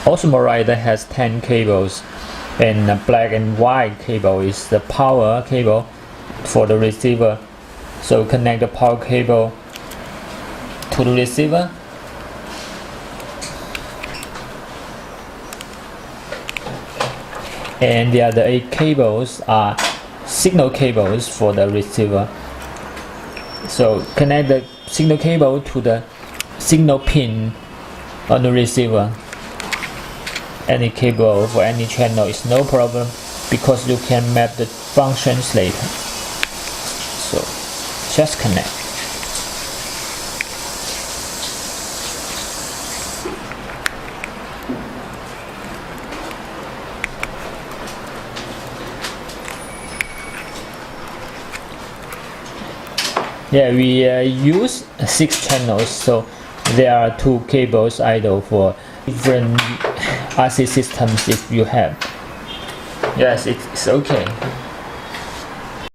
OSMORIDER has 10 cables, and the black and white cable is the power cable for the receiver. So connect the power cable to the receiver. And the other 8 cables are signal cables for the receiver. So connect the signal cable to the signal pin on the receiver. Any cable for any channel is no problem because you can map the functions later. So just connect. Yeah, we use 6 channels, so there are 2 cables idle for different RC systems if you have. Yes, it's okay.